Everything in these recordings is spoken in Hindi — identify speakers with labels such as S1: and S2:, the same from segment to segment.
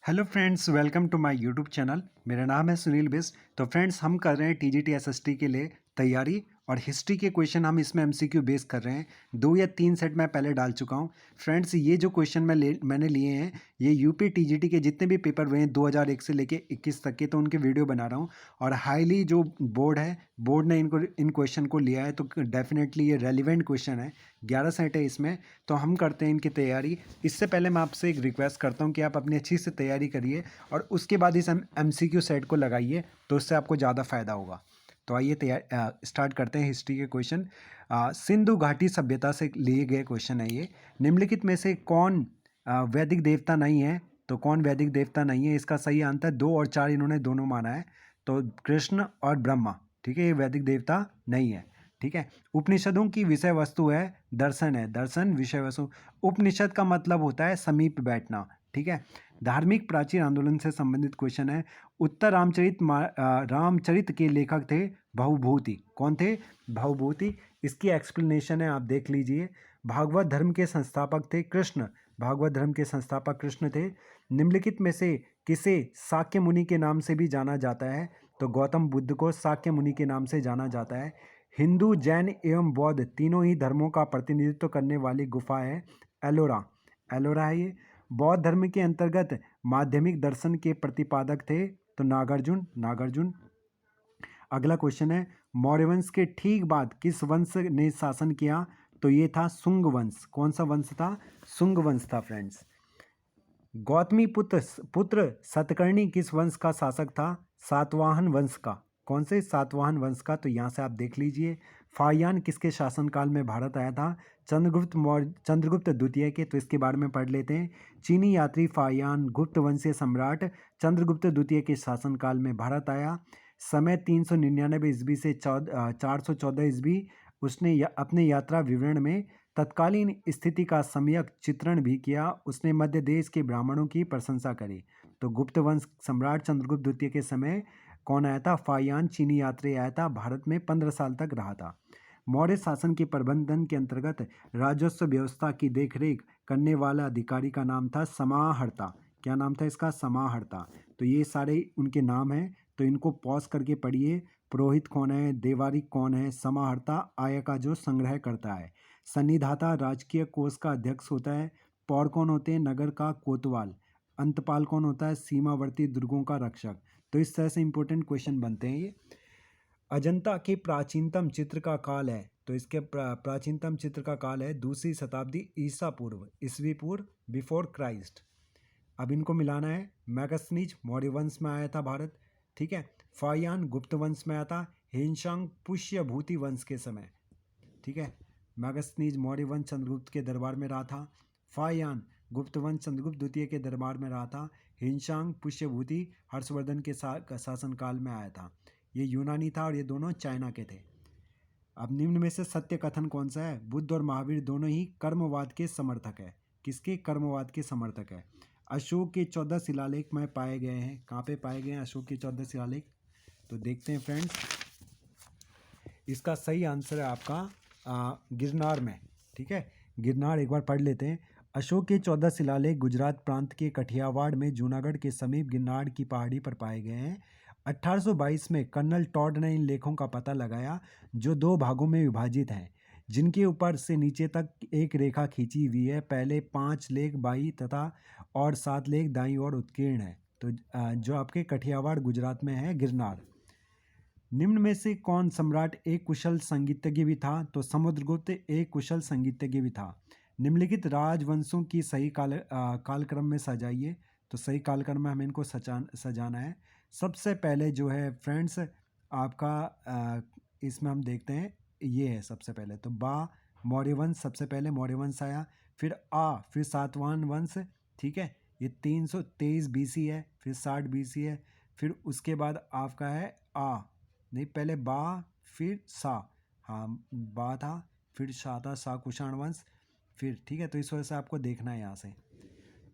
S1: Hello friends, welcome to my YouTube channel. मेरा नाम है सुनील बिस्ट। तो फ्रेंड्स, हम कर रहे हैं टीजीटी एसएसटी के लिए तैयारी, और हिस्ट्री के क्वेश्चन हम इसमें एमसीक्यू बेस कर रहे हैं। 2 या 3 सेट मैं पहले डाल चुका हूं। फ्रेंड्स, ये जो क्वेश्चन मैंने लिए हैं, ये यूपी टीजीटी के जितने भी पेपर हुए हैं 2001 से लेके 21 तक के, तो उनके वीडियो बना रहा हूँ। और हाईली जो बोर्ड है, बोर्ड ने इन क्वेश्चन को लिया है, तो डेफिनेटली ये रेलिवेंट क्वेश्चन है। 11 सेट है इसमें, तो हम करते हैं इनकी तैयारी। इससे पहले मैं आपसे एक रिक्वेस्ट करता हूं कि आप अपनी अच्छी से तैयारी करिए और उसके बाद इस एमसीक्यू सेट को लगाइए, तो उससे आपको ज़्यादा फायदा होगा। तो आइए तैयार स्टार्ट करते हैं हिस्ट्री के क्वेश्चन। सिंधु घाटी सभ्यता से लिए गए क्वेश्चन है ये। निम्नलिखित में से कौन वैदिक देवता नहीं है? तो कौन वैदिक देवता नहीं है, इसका सही आंसर 2 और 4 इन्होंने दोनों माना है। तो कृष्ण और ब्रह्मा, ठीक है, ये वैदिक देवता नहीं है। ठीक है। उपनिषदों की विषय वस्तु है दर्शन, है दर्शन विषय वस्तु। उपनिषद का मतलब होता है समीप बैठना। ठीक है। धार्मिक प्राचीन आंदोलन से संबंधित क्वेश्चन है। उत्तर रामचरित के लेखक थे भवभूति। कौन थे? भवभूति। इसकी एक्सप्लेनेशन है, आप देख लीजिए। भागवत धर्म के संस्थापक थे कृष्ण। भागवत धर्म के संस्थापक कृष्ण थे। निम्नलिखित में से किसे शाक्य मुनि के नाम से भी जाना जाता है? तो गौतम बुद्ध को शाक्य मुनि के नाम से जाना जाता है। हिंदू, जैन एवं बौद्ध तीनों ही धर्मों का प्रतिनिधित्व करने वाली गुफा है एलोरा। एलोरा है ये। बौद्ध धर्म के अंतर्गत माध्यमिक दर्शन के प्रतिपादक थे तो नागार्जुन। नागार्जुन। अगला क्वेश्चन है, मौर्य वंश के ठीक बाद किस वंश ने शासन किया? तो ये था शुंग वंश। कौन सा वंश था? शुंग वंश था फ्रेंड्स। गौतमी पुत्र पुत्र सतकर्णी किस वंश का शासक था? सातवाहन वंश का। कौन से? सातवाहन वंश का। तो यहाँ से आप देख लीजिए। फाहियान किसके शासनकाल में भारत आया था? चंद्रगुप्त द्वितीय के। तो इसके बारे में पढ़ लेते हैं। चीनी यात्री फाहियान गुप्त वंशीय सम्राट चंद्रगुप्त द्वितीय के शासनकाल में भारत आया। समय 399 ईस्वी से 414 ईस्वी। उसने अपने यात्रा विवरण में तत्कालीन स्थिति का सम्यक चित्रण भी किया। उसने मध्य देश के ब्राह्मणों की प्रशंसा करी। तो गुप्त वंश सम्राट चंद्रगुप्त द्वितीय के समय कौन आया था? फाहियान चीनी यात्री आया था। भारत में 15 साल तक रहा था। मौर्य शासन के प्रबंधन के अंतर्गत राजस्व व्यवस्था की देखरेख करने वाला अधिकारी का नाम था समाहर्ता। क्या नाम था इसका? समाहर्ता। तो ये सारे उनके नाम हैं, तो इनको पॉज करके पढ़िए। पुरोहित कौन है? देवारिक कौन है? समाहर्ता आय का जो संग्रह करता है। सन्निधाता राजकीय कोष का अध्यक्ष होता है। पौर कौन होते हैं? नगर का कोतवाल। अंतपाल कौन होता है? सीमावर्ती दुर्गों का रक्षक। तो इस तरह से इंपॉर्टेंट क्वेश्चन बनते हैं ये। अजंता के प्राचीनतम चित्र का काल है, तो इसके प्राचीनतम चित्र का काल है 2री शताब्दी ईसा पूर्व, ईसवी पूर्व, बिफोर क्राइस्ट। अब इनको मिलाना है। मैगस्थनीज मौर्य वंश में आया था भारत। ठीक है। फाहियान गुप्त वंश में आया था हेनशांग पुष्यभूति वंश के समय। ठीक है। मैगस्थनीज मौर्य वंश चंद्रगुप्त के दरबार में रहा था। फाहियान गुप्त वंश चंद्रगुप्त द्वितीय के दरबार में रहा था। हिंशांग पुष्यभूति हर्षवर्धन के शासनकाल में आया था। ये यूनानी था और ये दोनों चाइना के थे। अब निम्न में से सत्य कथन कौन सा है? बुद्ध और महावीर दोनों ही कर्मवाद के समर्थक है। किसके? कर्मवाद के समर्थक है। अशोक के 14 शिलालेख में पाए गए हैं। कहाँ पे पाए गए हैं अशोक के 14 शिलालेख? तो देखते हैं फ्रेंड्स। इसका सही आंसर है आपका गिरनार में। ठीक है। गिरनार एक बार पढ़ लेते हैं। अशोक के 14 शिलालेख गुजरात प्रांत के कठियावाड़ में जूनागढ़ के समीप गिरनार की पहाड़ी पर पाए गए हैं। 1822 में कर्नल टॉड ने इन लेखों का पता लगाया, जो 2 भागों में विभाजित हैं, जिनके ऊपर से नीचे तक एक रेखा खींची हुई है। पहले 5 लेख बाई तथा और 7 लेख दाईं ओर उत्कीर्ण है। तो जो आपके कठियावाड़ गुजरात में है गिरनार। निम्न में से कौन सम्राट एक कुशल संगीतज्ञ भी था? तो समुद्रगुप्त एक कुशल संगीतज्ञ भी था। निम्नलिखित राजवंशों की सही कालक्रम में सजाइए। तो सही कालक्रम में हमें इनको सजाना है। सबसे पहले जो है फ्रेंड्स आपका इसमें हम देखते हैं, ये है सबसे पहले तो मौर्य वंश। सबसे पहले मौर्य वंश आया, फिर फिर सातवाहन वंश। ठीक है। ये 323 बीसी है, फिर 60 बीसी है, फिर उसके बाद आपका है नहीं, पहले फिर सा। हाँ, बा था, फिर शा था, सा कुषाण वंश, फिर। ठीक है। तो इस वजह से आपको देखना है यहाँ से।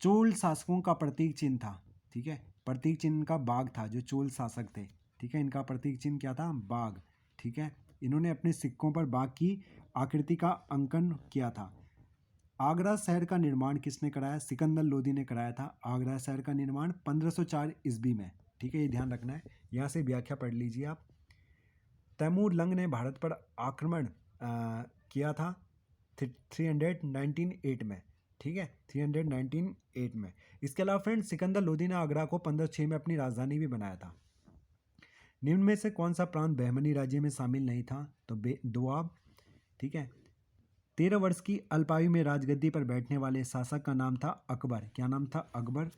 S1: चोल शासकों का प्रतीक चिन्ह था। ठीक है। प्रतीक चिन्ह का बाघ था, जो चोल शासक थे। ठीक है। इनका प्रतीक चिन्ह क्या था? बाघ। ठीक है। इन्होंने अपने सिक्कों पर बाघ की आकृति का अंकन किया था। आगरा शहर का निर्माण किसने कराया? सिकंदर लोदी ने कराया था आगरा शहर का निर्माण 1504 ईस्वी में। ठीक है, ये ध्यान रखना है। यहाँ से व्याख्या पढ़ लीजिए आप। तैमूर लंग ने भारत पर आक्रमण किया था 319 में। ठीक है, 319 में। इसके अलावा फ्रेंड्स सिकंदर लोदी ने आगरा को 1506 में अपनी राजधानी भी बनाया था। निम्न में से कौन सा प्रांत बहमनी राज्य में शामिल नहीं था? तो दोआब। ठीक है। 13 वर्ष की अल्पायु में राजगद्दी पर बैठने वाले शासक का नाम था अकबर। क्या नाम था? अकबर।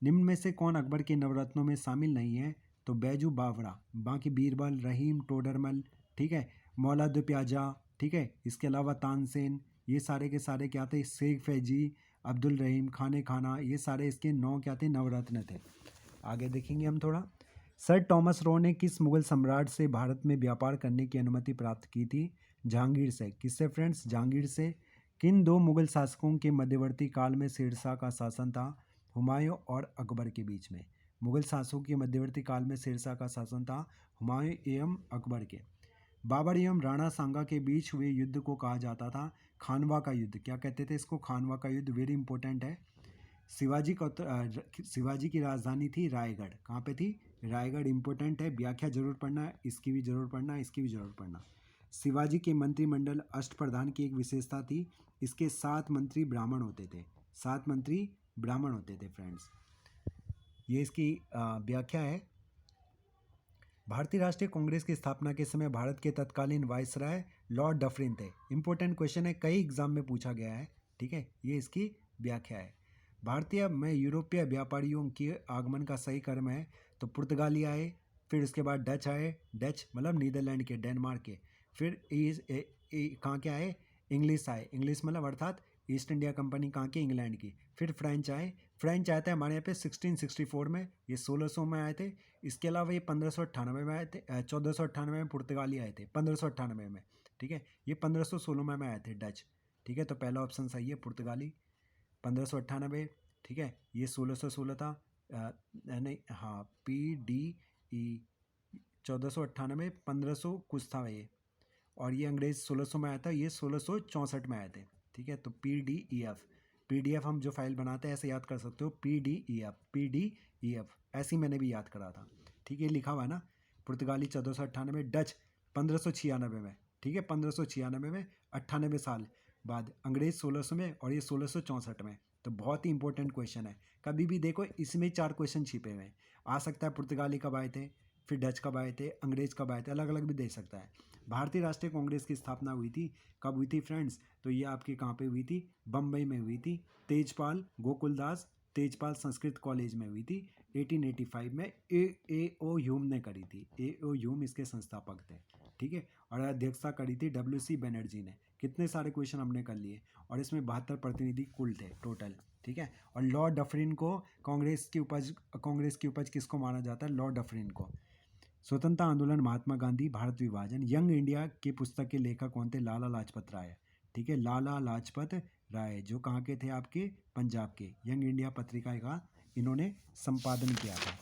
S1: निम्न में से कौन अकबर के नवरत्नों में शामिल नहीं है? तो बैजू बावरा, बाकी बीरबल, रहीम, टोडरमल, ठीक है, मौलाद प्याजा, ठीक है, इसके अलावा तानसेन, ये सारे के सारे क्या थे? शेख फैजी, अब्दुल रहीम, खाने खाना, ये सारे इसके 9 क्या थे? नवरत्न थे। आगे देखेंगे हम थोड़ा। सर टॉमस रो ने किस मुगल सम्राट से भारत में व्यापार करने की अनुमति प्राप्त की थी? जहांगीर से। किससे फ्रेंड्स? जहांगीर से। किन दो मुगल शासकों के मध्यवर्ती काल में शेरशाह का शासन था? हुमायूं और अकबर के बीच में। मुगल शासकों के मध्यवर्ती काल में शेरशाह का शासन था हुमायूं एवं अकबर के। बाबर एवं राणा सांगा के बीच हुए युद्ध को कहा जाता था खानवा का युद्ध। क्या कहते थे इसको? खानवा का युद्ध। वेरी इंपॉर्टेंट है। शिवाजी की राजधानी थी रायगढ़। कहाँ पे थी? रायगढ़। इंपॉर्टेंट है, व्याख्या जरूर पढ़ना है, इसकी भी जरूर पढ़ना है, इसकी भी जरूर पढ़ना। शिवाजी के मंत्रिमंडल अष्टप्रधान की एक विशेषता थी, इसके 7 मंत्री ब्राह्मण होते थे। 7 मंत्री ब्राह्मण होते थे फ्रेंड्स। ये इसकी व्याख्या है। भारतीय राष्ट्रीय कांग्रेस की स्थापना के समय भारत के तत्कालीन वायसराय लॉर्ड डफरिन थे। इंपॉर्टेंट क्वेश्चन है, कई एग्जाम में पूछा गया है। ठीक है, ये इसकी व्याख्या है। भारतीय में यूरोपीय व्यापारियों के आगमन का सही क्रम है। तो पुर्तगाली आए, फिर उसके बाद डच आए, डच मतलब नीदरलैंड के, डेनमार्क के, फिर कहाँ के आए? इंग्लिश आए, इंग्लिश मतलब अर्थात ईस्ट इंडिया कंपनी कहाँ की? इंग्लैंड की। फिर फ्रेंच आए, फ्रेंच आए थे हमारे यहाँ पे 1664 में, ये 1600 में आए थे। इसके अलावा ये 1598 में आए थे, 1498 में पुर्तगाली आए थे, 1598 में। ठीक है, ये 1516 में आए थे डच। ठीक है, तो पहला ऑप्शन सही है पुर्तगाली। 1598। ठीक है, ये 1616 था, नहीं हाँ, PDE 1498, 1500 कुछ था ये। और ये अंग्रेज 1600 में आया था, ये 1664 में आए थे। ठीक है, तो PDF हम जो फाइल बनाते हैं ऐसे याद कर सकते हो, PDF ऐसे ही मैंने भी याद करा था। ठीक है, लिखा हुआ है ना। पुर्तगाली 1498, डच 1596 में। ठीक है, 1596 में, 98 साल बाद। अंग्रेज 1600 में और ये 1664 में। तो बहुत ही इंपॉर्टेंट क्वेश्चन है। कभी भी देखो इसमें 4 क्वेश्चन छिपे हुए हैं। आ सकता है पुर्तगाली कब आए थे, फिर डच कब आए थे, अंग्रेज कब आए थे, अलग अलग भी दे सकता है। भारतीय राष्ट्रीय कांग्रेस की स्थापना हुई थी, कब हुई थी फ्रेंड्स? तो ये आपके कहाँ पे हुई थी? बम्बई में हुई थी। तेजपाल गोकुलदास तेजपाल संस्कृत कॉलेज में हुई थी 1885 में। A.O. ह्यूम ने करी थी। A.O. ह्यूम इसके संस्थापक थे। ठीक है, और अध्यक्षता करी थी W.C. बनर्जी ने। कितने सारे क्वेश्चन हमने कर लिए, और इसमें 72 प्रतिनिधि कुल थे टोटल। ठीक है, और लॉर्ड डफरिन को कांग्रेस की उपज किसको माना जाता है? लॉर्ड डफरिन को। स्वतंत्रता आंदोलन, महात्मा गांधी, भारत विभाजन, यंग इंडिया की पुस्तक के लेखक कौन थे? लाला लाजपत राय। ठीक है, लाला लाजपत राय, जो कहाँ के थे? आपके पंजाब के। यंग इंडिया पत्रिका का इन्होंने संपादन किया था।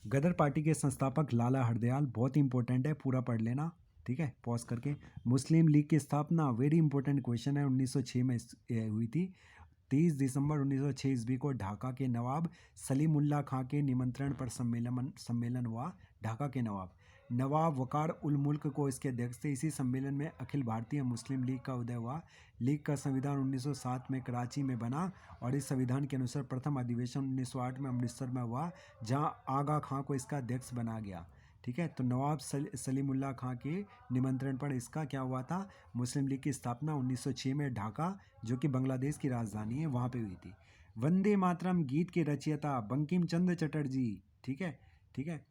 S1: गदर पार्टी के संस्थापक लाला हरदयाल, बहुत इंपॉर्टेंट है, पूरा पढ़ लेना। ठीक है, पॉज करके। मुस्लिम लीग की स्थापना, वेरी इंपॉर्टेंट क्वेश्चन है, 1906 में हुई थी। 30 दिसंबर 1906 ईस्वी को ढाका के नवाब सलीमुल्लाह खां के निमंत्रण पर सम्मेलन हुआ। ढाका के नवाब वकार उल मुल्क को इसके अध्यक्ष थे। इसी सम्मेलन में अखिल भारतीय मुस्लिम लीग का उदय हुआ। लीग का संविधान 1907 में कराची में बना, और इस संविधान के अनुसार प्रथम अधिवेशन 1908 में अमृतसर में हुआ, जहां आगा खां को इसका अध्यक्ष बना गया। ठीक है, तो नवाब सलीमुल्लाह खां के निमंत्रण पर इसका क्या हुआ था? मुस्लिम लीग की स्थापना 1906 में ढाका, जो कि बांग्लादेश की राजधानी है, वहाँ पे हुई थी। वंदे मातरम गीत के रचयिता बंकिम चंद्र चटर्जी। ठीक है, ठीक है,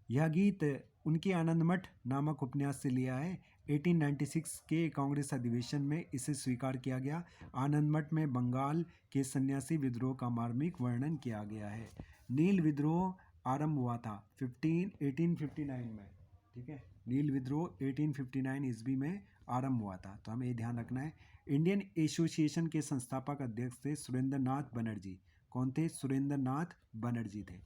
S1: यह गीत उनके आनंद मठ नामक उपन्यास से लिया है। 1896 के कांग्रेस अधिवेशन में इसे स्वीकार किया गया। आनंद मठ में बंगाल के सन्यासी विद्रोह का मार्मिक वर्णन किया गया है। नील विद्रोह आरंभ हुआ था 1859 में। ठीक है, नील विद्रोह 1859 ईस्वी में आरंभ हुआ था, तो हमें ये ध्यान रखना है। इंडियन एसोसिएशन के संस्थापक अध्यक्ष थे सुरेंद्र नाथ बनर्जी। कौन थे? सुरेंद्र नाथ बनर्जी थे।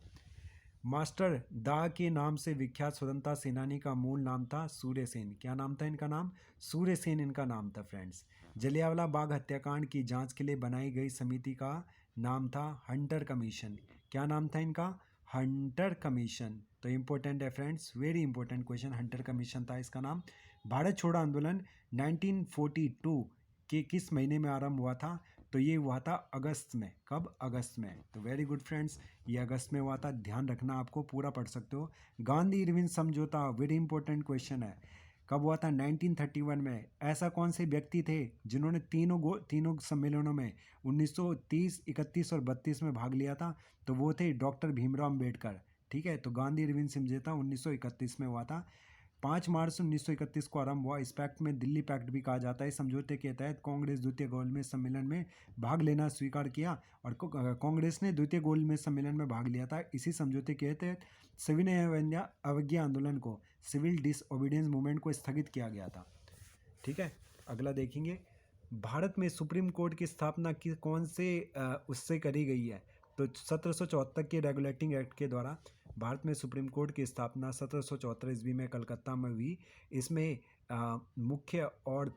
S1: मास्टर दा के नाम से विख्यात स्वतंत्रता सेनानी का मूल नाम था सूर्य सेन। क्या नाम था इनका? नाम सूर्य सेन इनका नाम था फ्रेंड्स। जलियांवाला बाग हत्याकांड की जांच के लिए बनाई गई समिति का नाम था हंटर कमीशन। क्या नाम था इनका? Hunter commission. तो इम्पोर्टेंट है friends, very important question, Hunter commission था इसका नाम। भारत छोड़ो आंदोलन 1942 के किस महीने में आरंभ हुआ था? तो ये हुआ था अगस्त में। कब? अगस्त में। तो वेरी गुड फ्रेंड्स, ये अगस्त में हुआ था, ध्यान रखना, आपको पूरा पढ़ सकते हो। गांधी इरविन समझौता, वेरी इंपॉर्टेंट क्वेश्चन है, कब हुआ था? 1931 में। ऐसा कौन से व्यक्ति थे जिन्होंने तीनों सम्मेलनों में 1930, 31 और 32 में भाग लिया था? तो वो थे डॉक्टर भीमराव अम्बेडकर। ठीक है, तो गांधी इरविन समझौता 1931 में हुआ था। 5 मार्च 1931 को आरंभ हुआ। इस पैक्ट में दिल्ली पैक्ट भी कहा जाता है। समझौते के तहत कांग्रेस द्वितीय गोलमेज सम्मेलन में भाग लेना स्वीकार किया और कांग्रेस ने द्वितीय गोलमेज सम्मेलन में भाग लिया था। इसी समझौते के तहत सविनय अवज्ञा आंदोलन को, सिविल डिसओबीडियंस मूवमेंट को स्थगित किया गया था। ठीक है, अगला देखेंगे, भारत में सुप्रीम कोर्ट की स्थापना की कौन से उससे करी गई है? तो 1774 के रेगुलेटिंग एक्ट के द्वारा भारत में सुप्रीम कोर्ट की स्थापना 1774 ईस्वी में कलकत्ता में हुई। इसमें मुख्य और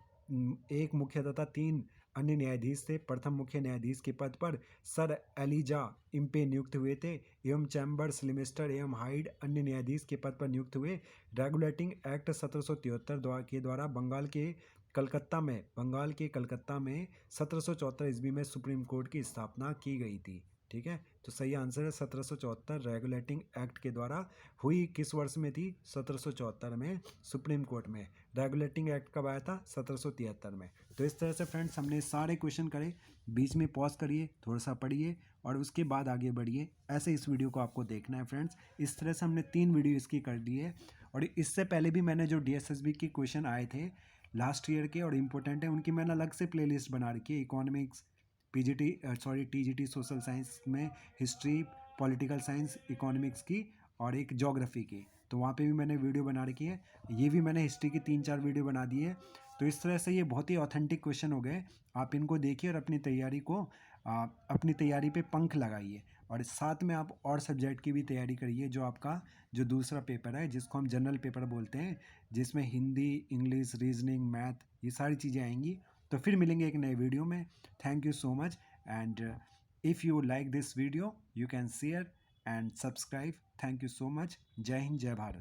S1: एक मुख्य तथा 3 अन्य न्यायाधीश थे। प्रथम मुख्य न्यायाधीश के पद पर सर एलिजा इम्पे नियुक्त हुए थे एवं चैम्बर्स लिमिस्टर एवं हाइड अन्य न्यायाधीश के पद पर नियुक्त हुए। रेगुलेटिंग एक्ट 1773 के द्वारा बंगाल के कलकत्ता में 1774 ईस्वी में सुप्रीम कोर्ट की स्थापना की गई थी। ठीक है, तो सही आंसर है 1774 रेगुलेटिंग एक्ट के द्वारा हुई। किस वर्ष में थी? 1774 में सुप्रीम कोर्ट में। रेगुलेटिंग एक्ट कब आया था? 1773 में। तो इस तरह से फ्रेंड्स हमने सारे क्वेश्चन करे, बीच में पॉज करिए, थोड़ा सा पढ़िए और उसके बाद आगे बढ़िए। ऐसे इस वीडियो को आपको देखना है फ्रेंड्स। इस तरह से हमने 3 वीडियो इसकी कर दी है और इससे पहले भी मैंने जो DSSB के क्वेश्चन आए थे लास्ट ईयर के और इम्पोर्टेंट है, उनकी मैंने अलग से प्लेलिस्ट बना रखी है। इकोनॉमिक्स, TGT सोशल साइंस में हिस्ट्री, पॉलिटिकल साइंस, इकोनॉमिक्स की और एक ज्योग्राफी की, तो वहाँ पे भी मैंने वीडियो बना रखी है। ये भी मैंने हिस्ट्री की 3-4 वीडियो बना दी है। तो इस तरह से ये बहुत ही ऑथेंटिक क्वेश्चन हो गए। आप इनको देखिए और अपनी तैयारी पे पंख लगाइए और साथ में आप और सब्जेक्ट की भी तैयारी करिए। जो दूसरा पेपर है जिसको हम जनरल पेपर बोलते हैं, जिसमें हिंदी, इंग्लिश, रीजनिंग, मैथ, ये सारी चीज़ें आएंगी। तो फिर मिलेंगे एक नए वीडियो में। Thank you so much and if you like this video you can share and subscribe. Thank you so much. जय हिंद, जय भारत।